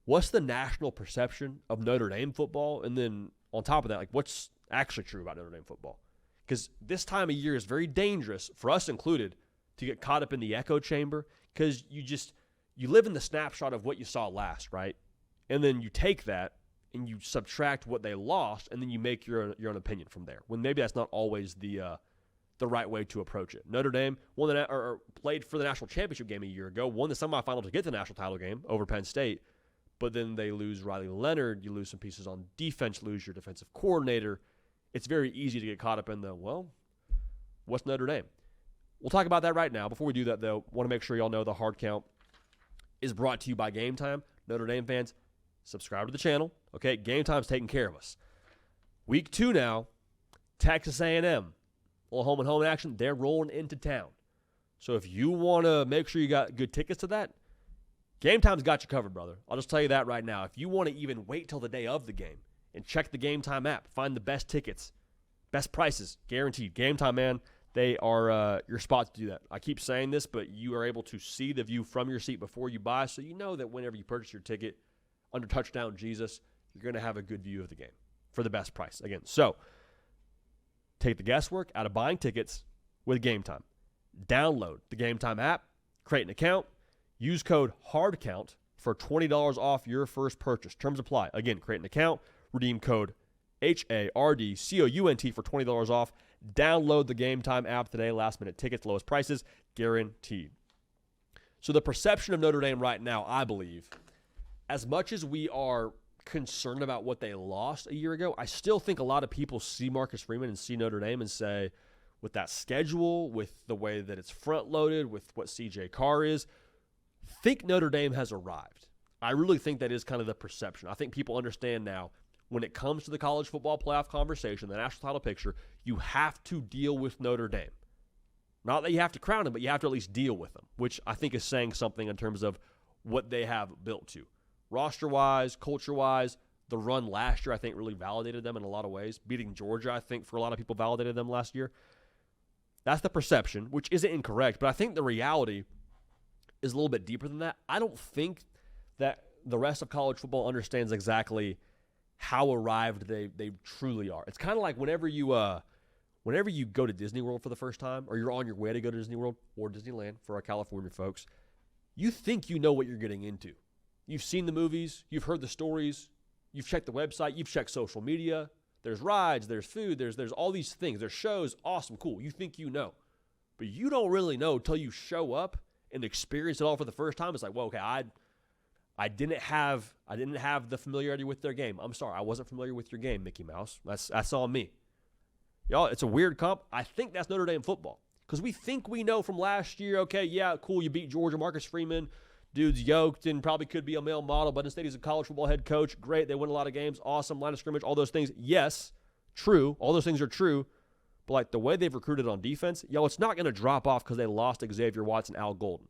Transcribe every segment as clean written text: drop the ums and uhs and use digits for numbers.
what's the national perception of Notre Dame football? And then on top of that, like what's actually true about Notre Dame football? Because this time of year is very dangerous, for us included, to get caught up in the echo chamber because you live in the snapshot of what you saw last, right? And then you take that and you subtract what they lost, and then you make your own opinion from there. When maybe that's not always the right way to approach it. Notre Dame played for the national championship game a year ago, won the semifinal to get the national title game over Penn State, but then they lose Riley Leonard, you lose some pieces on defense, lose your defensive coordinator. It's very easy to get caught up in what's Notre Dame? We'll talk about that right now. Before we do that, though, want to make sure y'all know the hard count is brought to you by Game Time. Notre Dame fans, subscribe to the channel. Okay, Game Time's taking care of us. Week 2 now, Texas A&M. A little home and home action. They're rolling into town. So if you want to make sure you got good tickets to that, Game Time's got you covered, brother. I'll just tell you that right now. If you want to even wait till the day of the game and check the Game Time app, find the best tickets, best prices, guaranteed. Game Time, man, they are your spot to do that. I keep saying this, but you are able to see the view from your seat before you buy, so you know that whenever you purchase your ticket under Touchdown Jesus, you're going to have a good view of the game for the best price. Again, so take the guesswork out of buying tickets with Game Time. Download the Game Time app, create an account, use code HARDCOUNT for $20 off your first purchase. Terms apply. Again, create an account, redeem code HARDCOUNT for $20 off. Download the Game Time app today. Last minute tickets, lowest prices, guaranteed. So the perception of Notre Dame right now, I believe, as much as we are concerned about what they lost a year ago, I still think a lot of people see Marcus Freeman and see Notre Dame and say, with that schedule, with the way that it's front-loaded, with what CJ Carr is, think Notre Dame has arrived. I really think that is kind of the perception. I think people understand now when it comes to the college football playoff conversation, the national title picture, you have to deal with Notre Dame. Not that you have to crown them, but you have to at least deal with them, which I think is saying something in terms of what they have built to. Roster-wise, culture-wise, the run last year I think really validated them in a lot of ways. Beating Georgia, I think, for a lot of people validated them last year. That's the perception, which isn't incorrect, but I think the reality is a little bit deeper than that. I don't think that the rest of college football understands exactly how arrived they truly are. It's kind of like whenever you go to Disney World for the first time, or you're on your way to go to Disney World or Disneyland for our California folks, you think you know what you're getting into. You've seen the movies, you've heard the stories, you've checked the website, you've checked social media. There's rides, there's food, there's all these things. There's shows, awesome, cool. You think you know. But you don't really know until you show up and experience it all for the first time. It's like, well, okay, I didn't have the familiarity with their game. I'm sorry, I wasn't familiar with your game, Mickey Mouse. That's on me. Y'all, it's a weird comp. I think that's Notre Dame football. Because we think we know from last year, okay, yeah, cool, you beat Georgia, Marcus Freeman. Dude's yoked and probably could be a male model, but instead he's a college football head coach. Great, they win a lot of games. Awesome, line of scrimmage, all those things. Yes, true. All those things are true. But like the way they've recruited on defense, it's not going to drop off because they lost Xavier Watson, Al Golden.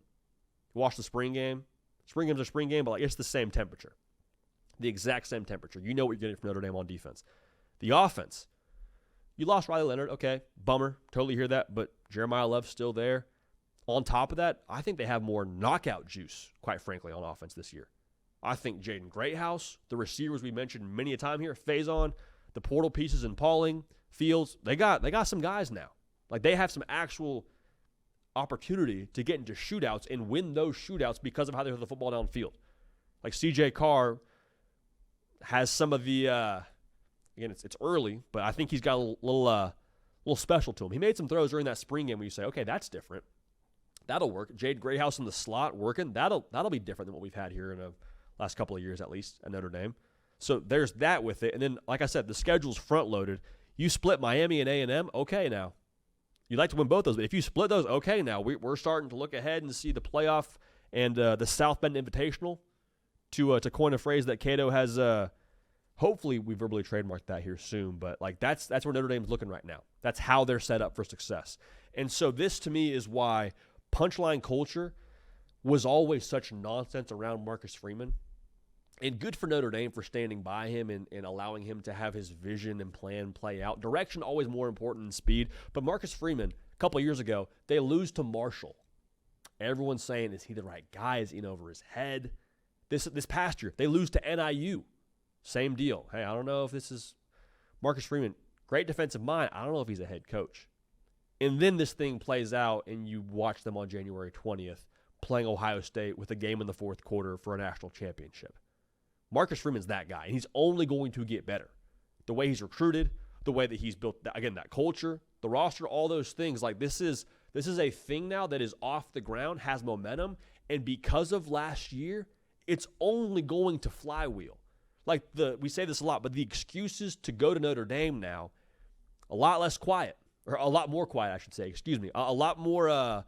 You watch the spring game. Spring game's a spring game, but like it's the same temperature. The exact same temperature. You know what you're getting from Notre Dame on defense. The offense. You lost Riley Leonard. Okay, bummer. Totally hear that. But Jeremiah Love's still there. On top of that, I think they have more knockout juice, quite frankly, on offense this year. I think Jaden Greathouse, the receivers we mentioned many a time here, Faison, the portal pieces in Pauling, Fields, they got some guys now. Like they have some actual opportunity to get into shootouts and win those shootouts because of how they throw the football downfield. Like CJ Carr has some of the again, it's early, but I think he's got a little special to him. He made some throws during that spring game where you say, okay, that's different. That'll work. Jade Greathouse in the slot working. That'll be different than what we've had here in the last couple of years, at least, at Notre Dame. So there's that with it. And then, like I said, the schedule's front-loaded. You split Miami and A&M, okay now. You'd like to win both those, but if you split those, okay now. We're starting to look ahead and see the playoff and the South Bend Invitational, to coin a phrase that Cato has hopefully we verbally trademarked that here soon. But like that's where Notre Dame's looking right now. That's how they're set up for success. And so this, to me, is why punchline culture was always such nonsense around Marcus Freeman. And good for Notre Dame for standing by him and allowing him to have his vision and plan play out. Direction always more important than speed. But Marcus Freeman, a couple of years ago, they lose to Marshall. Everyone's saying, is he the right guy? Is he in over his head? This past year, they lose to NIU. Same deal. Hey, I don't know if this is Marcus Freeman, great defensive mind. I don't know if he's a head coach. And then this thing plays out, and you watch them on January 20th playing Ohio State with a game in the fourth quarter for a national championship. Marcus Freeman's that guy, and he's only going to get better. The way he's recruited, the way that he's built, again, that culture, the roster, all those things. Like this is a thing now that is off the ground, has momentum, and because of last year, it's only going to flywheel. Like we say this a lot, but the excuses to go to Notre Dame now, a lot less quiet, or a lot more quiet, I should say. Excuse me, a lot more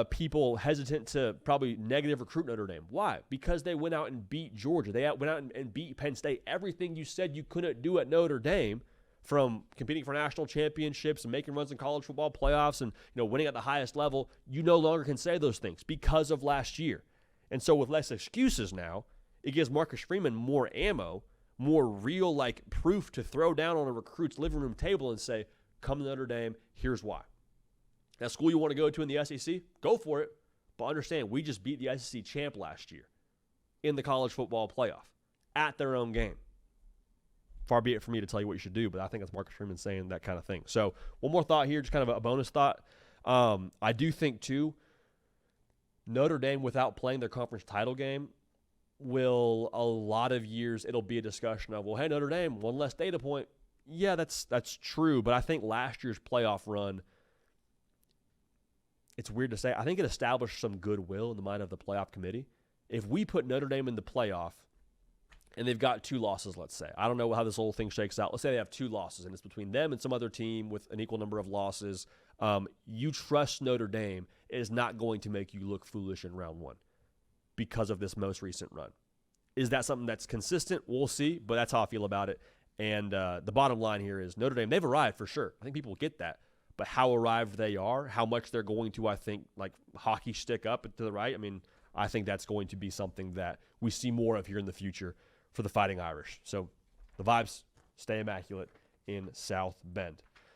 people hesitant to probably negative recruit Notre Dame. Why? Because they went out and beat Georgia. They went out and beat Penn State. Everything you said you couldn't do at Notre Dame, from competing for national championships and making runs in college football playoffs and winning at the highest level, you no longer can say those things because of last year. And so with less excuses now, it gives Marcus Freeman more ammo, more real proof to throw down on a recruit's living room table and say, come to Notre Dame, here's why. That school you want to go to in the SEC, go for it. But understand, we just beat the SEC champ last year in the college football playoff at their own game. Far be it for me to tell you what you should do, but I think that's Marcus Freeman saying that kind of thing. So one more thought here, just kind of a bonus thought. I do think, too, Notre Dame, without playing their conference title game, will a lot of years it'll be a discussion of, well, hey, Notre Dame, one less data point. Yeah, that's true, but I think last year's playoff run, it's weird to say, I think it established some goodwill in the mind of the playoff committee. If we put Notre Dame in the playoff and they've got 2 losses, let's say, I don't know how this whole thing shakes out. Let's say they have 2 losses and it's between them and some other team with an equal number of losses. You trust Notre Dame is not going to make you look foolish in round 1 because of this most recent run. Is that something that's consistent? We'll see, but that's how I feel about it. And the bottom line here is Notre Dame, they've arrived for sure. I think people get that. But how arrived they are, how much they're going to, I think, hockey stick up to the right, I think that's going to be something that we see more of here in the future for the Fighting Irish. So the vibes stay immaculate in South Bend.